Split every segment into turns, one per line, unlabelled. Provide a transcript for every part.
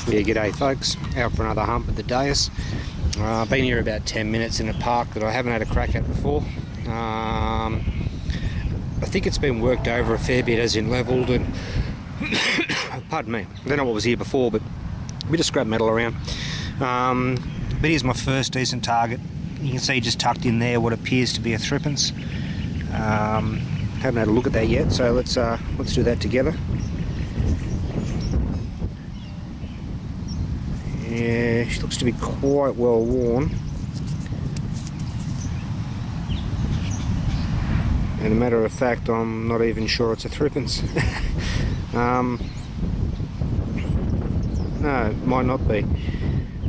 Yeah, g'day folks, out for another hump at the dais. I've been here about 10 minutes in a park that I haven't had a crack at before. I think it's been worked over a fair bit, as in levelled and pardon me, I don't know what was here before, but a bit of scrap metal around. But here's my first decent target. You can see just tucked in there what appears to be a threepence. Haven't had a look at that yet, so let's do that together. Yeah, she looks to be quite well worn. And a matter of fact, I'm not even sure it's a threepence. No, it might not be.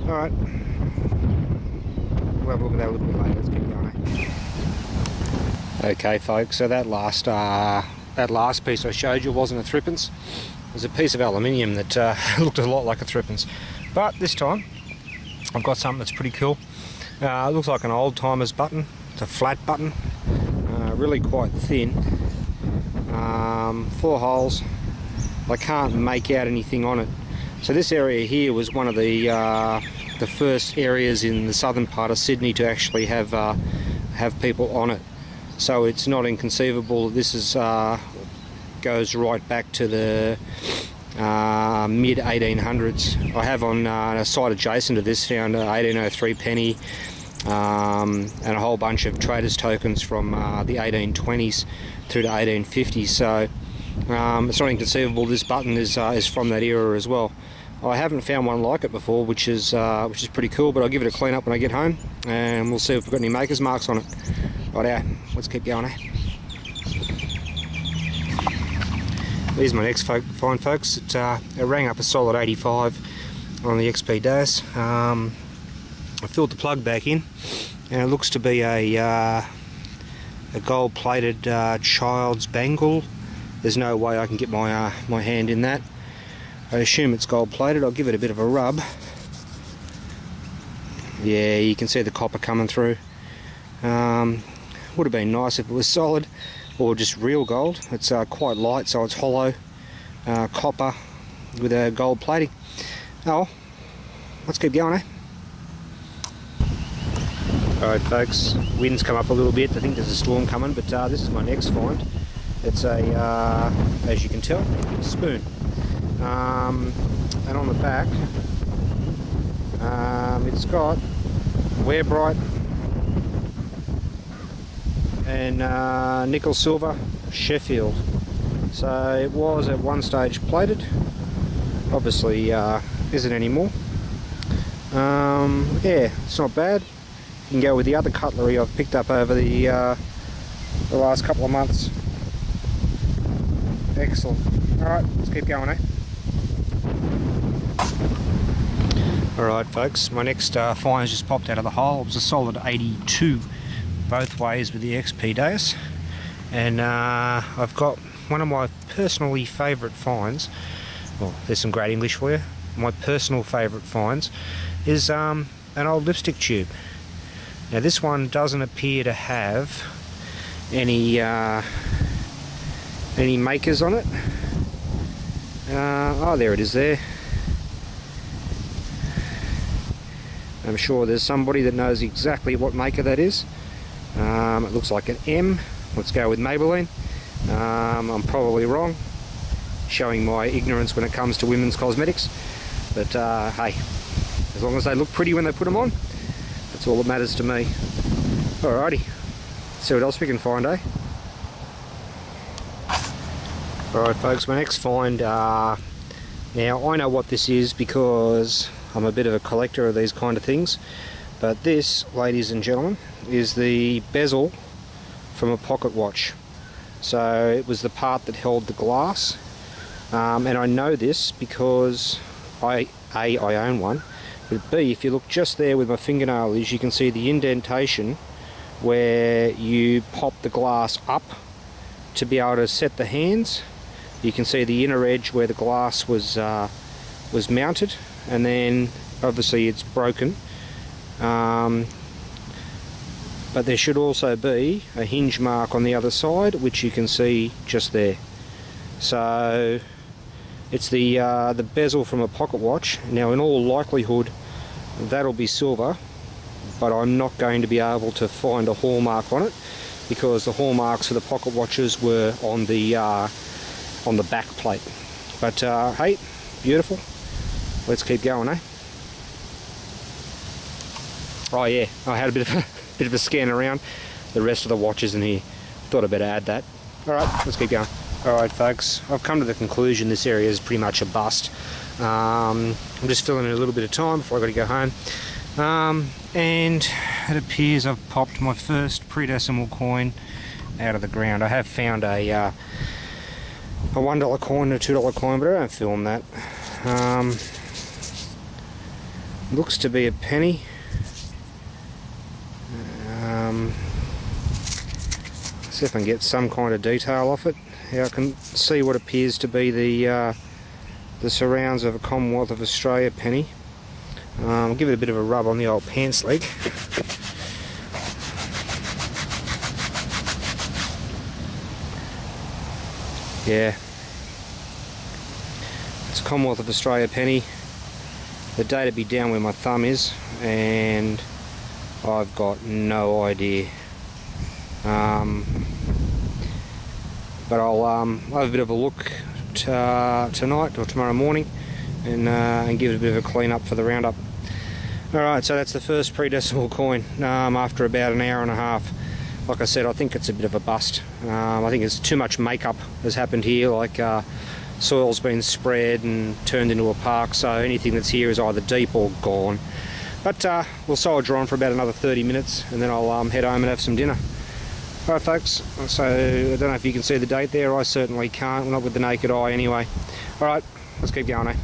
Alright. We'll have a look at that a little bit later. Let's keep going. Okay folks, so that last piece I showed you wasn't a threepence. It was a piece of aluminium that looked a lot like a threepence. But this time, I've got something that's pretty cool. It looks like an old timer's button. It's a flat button, really quite thin. 4 holes. I can't make out anything on it. So this area here was one of the first areas in the southern part of Sydney to actually have people on it. So it's not inconceivable that this is goes right back to the mid 1800s. I have on a site adjacent to this found 1803 penny and a whole bunch of traders tokens from the 1820s through to 1850s. So it's not inconceivable this button is from that era as well. I haven't found one like it before, which is pretty cool. But I'll give it a clean up when I get home, and we'll see if we've got any maker's marks on it. Right, let's keep going. Here's my next find, folks. It rang up a solid 85 on the XP DAS. I filled the plug back in, and it looks to be a gold-plated child's bangle. There's no way I can get my hand in that. I assume it's gold-plated. I'll give it a bit of a rub. Yeah, you can see the copper coming through. Would have been nice if it was solid, or just real gold. It's quite light, so it's hollow copper with a gold plating. Oh, let's keep going, Alright folks, wind's come up a little bit. I think there's a storm coming, but this is my next find. It's a, as you can tell, a spoon. And on the back, it's got Wear-Brite and nickel silver Sheffield. So it was at one stage plated, obviously isn't anymore. Yeah, it's not bad. You can go with the other cutlery I've picked up over the last couple of months. Excellent. Alright, let's keep going, Alright folks, my next find has just popped out of the hole. It was a solid 82 both ways with the XP DAS, and I've got one of my personally favourite finds. Well, there's some great English for you. My personal favourite finds is an old lipstick tube. Now this one doesn't appear to have any makers on it. Oh, there it is there. I'm sure there's somebody that knows exactly what maker that is. It looks like an M. Let's go with Maybelline. I'm probably wrong, showing my ignorance when it comes to women's cosmetics. But hey, as long as they look pretty when they put them on, that's all that matters to me. Alrighty, let's see what else we can find, Alright folks, my next find, now I know what this is because I'm a bit of a collector of these kind of things, but this, ladies and gentlemen, is the bezel from a pocket watch. So it was the part that held the glass, and I know this because I own one, but B, if you look just there with my fingernail is, you can see the indentation where you pop the glass up to be able to set the hands. You can see the inner edge where the glass was mounted, and then obviously it's broken. But there should also be a hinge mark on the other side, which you can see just there. So It's the bezel from a pocket watch. Now, in all likelihood, that'll be silver, but I'm not going to be able to find a hallmark on it because the hallmarks for the pocket watches were on the back plate. But hey, beautiful. Let's keep going, eh? Oh yeah, I had a bit of a scan around the rest of the watches in here. Thought I'd better add that. All right, let's keep going. All right, folks, I've come to the conclusion this area is pretty much a bust. I'm just filling in a little bit of time before I've got to go home. And it appears I've popped my first pre-decimal coin out of the ground. I have found a $1 coin and a $2 coin, but I don't film that. Looks to be a penny. See if I can get some kind of detail off it. Yeah, I can see what appears to be the surrounds of a Commonwealth of Australia penny. I'll give it a bit of a rub on the old pants leg. Yeah, it's a Commonwealth of Australia penny. The date would be down where my thumb is, and I've got no idea. But I'll have a bit of a look tonight or tomorrow morning, and give it a bit of a clean up for the roundup. Alright, so that's the first pre-decimal coin after about an hour and a half. Like I said, I think it's a bit of a bust. I think it's too much makeup has happened here, like soil's been spread and turned into a park, so anything that's here is either deep or gone. But we'll soldier on for about another 30 minutes and then I'll head home and have some dinner. Alright folks, so I don't know if you can see the date there, I certainly can't, not with the naked eye anyway. Alright, let's keep going, eh?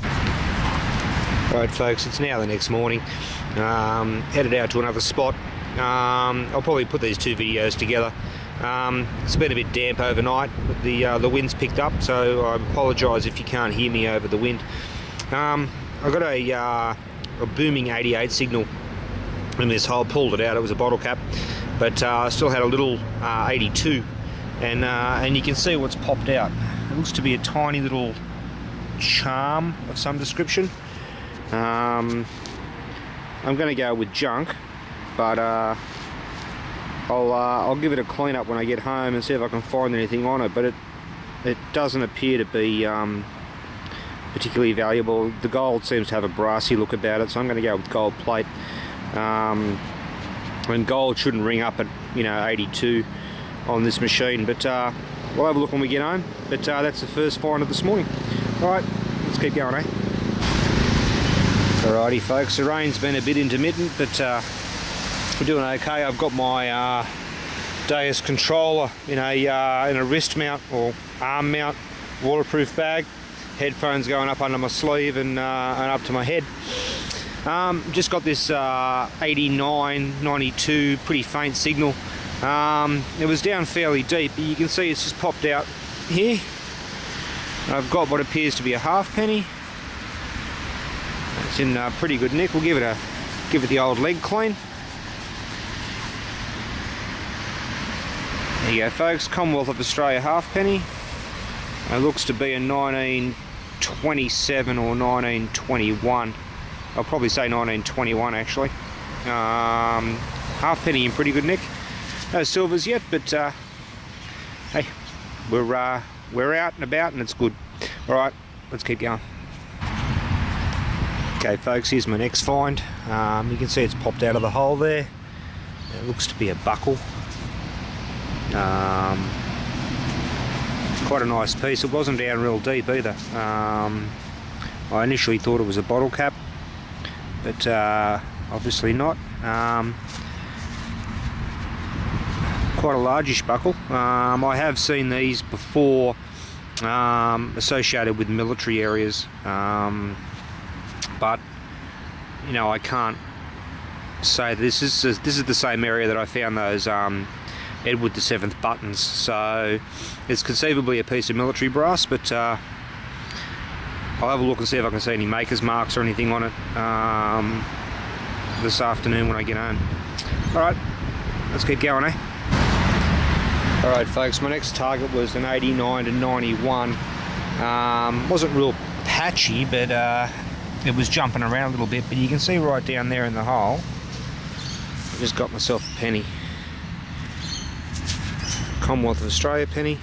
Alright folks, it's now the next morning, headed out to another spot. I'll probably put these two videos together. It's been a bit damp overnight, but the wind's picked up, so I apologise if you can't hear me over the wind. I got a booming 88 signal in this hole, pulled it out, it was a bottle cap, but I still had a little 82, and you can see what's popped out. It looks to be a tiny little charm of some description. I'm going to go with junk, but I'll give it a clean up when I get home and see if I can find anything on it, but it doesn't appear to be particularly valuable. The gold seems to have a brassy look about it, so I'm going to go with gold plate. And gold shouldn't ring up at 82 on this machine, but we'll have a look when we get home. But that's the first find of this morning. Alright, let's keep going, eh? Alrighty folks, the rain's been a bit intermittent, but we're doing okay. I've got my Deus controller in a wrist mount or arm mount waterproof bag. Headphones going up under my sleeve and up to my head. Just got this 89, 92, pretty faint signal. It was down fairly deep, but you can see it's just popped out here. I've got what appears to be a half penny. It's in pretty good nick. We'll give it the old leg clean. There you go folks, Commonwealth of Australia halfpenny. It looks to be a 1927 or 1921. I'll probably say 1921 actually. Halfpenny in pretty good nick. No silvers yet, but hey, we're out and about and it's good. Alright, let's keep going. Okay folks, here's my next find. You can see it's popped out of the hole there. It looks to be a buckle. Quite a nice piece. It wasn't down real deep either. I initially thought it was a bottle cap, but obviously not. Quite a largish buckle. I have seen these before associated with military areas, but I can't say this is the same area that I found those Edward VII buttons, so it's conceivably a piece of military brass, but I'll have a look and see if I can see any maker's marks or anything on it this afternoon when I get home. Alright, let's keep going, eh? Alright folks, my next target was an 89 to 91. Wasn't real patchy, but it was jumping around a little bit. But you can see right down there in the hole, I just got myself a penny. Commonwealth of Australia penny.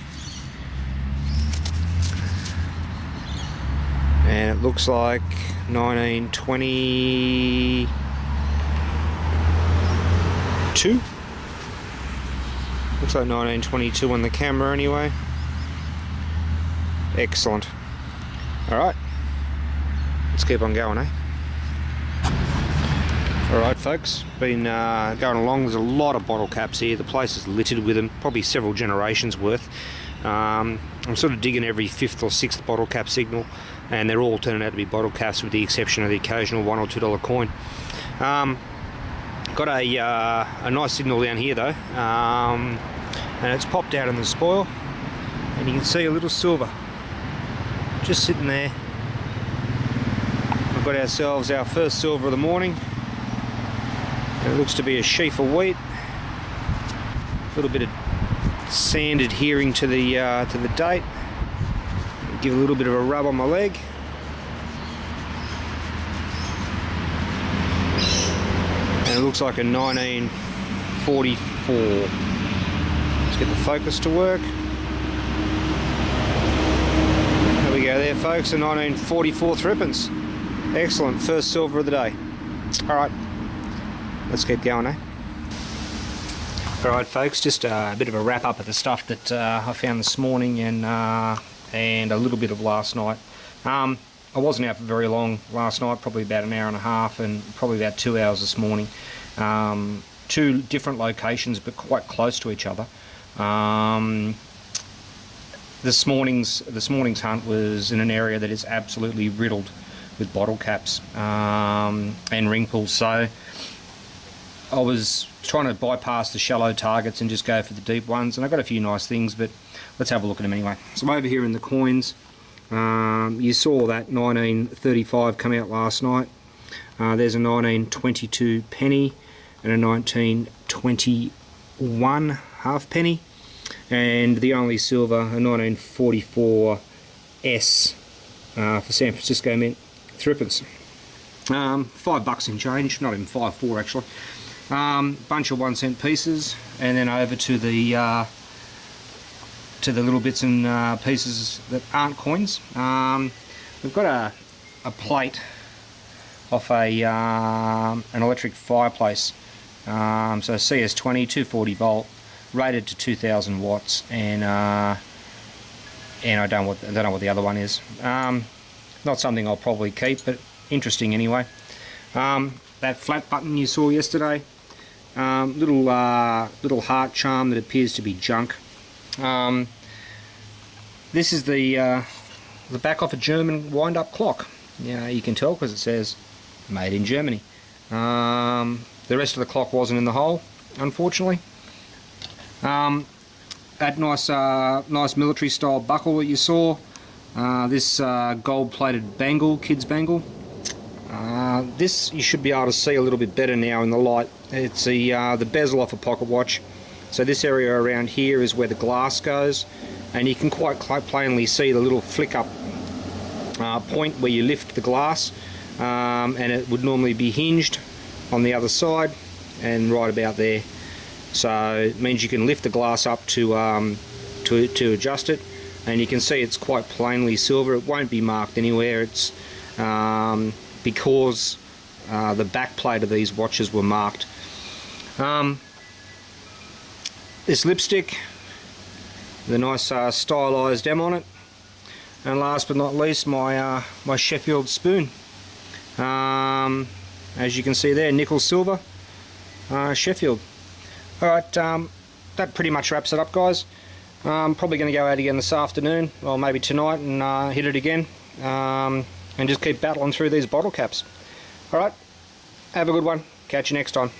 And it looks like 1922. Looks like 1922 on the camera anyway. Excellent. Alright, let's keep on going, eh? Alright folks, been going along. There's a lot of bottle caps here. The place is littered with them, probably several generations worth. I'm sort of digging every 5th or 6th bottle cap signal, and they're all turning out to be bottle caps with the exception of the occasional $1 or $2 coin. Got a nice signal down here though, and it's popped out in the spoil, and you can see a little silver just sitting there. We've got ourselves our first silver of the morning. It looks to be a sheaf of wheat. A little bit of sand adhering to the date. Give a little bit of a rub on my leg. And it looks like a 1944. Let's get the focus to work. There we go there folks, a 1944 threepence. Excellent, first silver of the day. Alright, let's keep going, eh? Alright folks, just a bit of a wrap up of the stuff that I found this morning and a little bit of last night. I wasn't out for very long last night, probably about an hour and a half, and probably about 2 hours this morning. 2 different locations but quite close to each other. This morning's hunt was in an area that is absolutely riddled with bottle caps and ring pulls, so I was trying to bypass the shallow targets and just go for the deep ones, and I got a few nice things, but let's have a look at them anyway. So over here in the coins, you saw that 1935 come out last night. There's a 1922 penny and a 1921 halfpenny, and the only silver, a 1944 S for San Francisco Mint, threepence. $5 in change, not even 5.4 actually. Bunch of 1 cent pieces, and then over to the little bits and pieces that aren't coins. We've got a plate off an electric fireplace, so CS20 240 volt, rated to 2000 watts, and I don't know what the other one is. Not something I'll probably keep, but interesting anyway. That flat button you saw yesterday, little heart charm that appears to be junk. This is the back off a German wind-up clock. Yeah, you can tell because it says made in Germany. The rest of the clock wasn't in the hole, unfortunately. That nice military style buckle that you saw, this gold-plated bangle, kids bangle. This you should be able to see a little bit better now in the light. It's the bezel off a pocket watch. So this area around here is where the glass goes, and you can quite plainly see the little flick up point where you lift the glass, and it would normally be hinged on the other side and right about there. So it means you can lift the glass up to adjust it, and you can see it's quite plainly silver. It won't be marked anywhere. It's because the back plate of these watches were marked. This lipstick, the nice stylized M on it, and last but not least my my Sheffield spoon. As you can see there, nickel silver, Sheffield. Alright, that pretty much wraps it up, guys. I'm probably going to go out again this afternoon, or maybe tonight, and hit it again, and just keep battling through these bottle caps. Alright, have a good one. Catch you next time.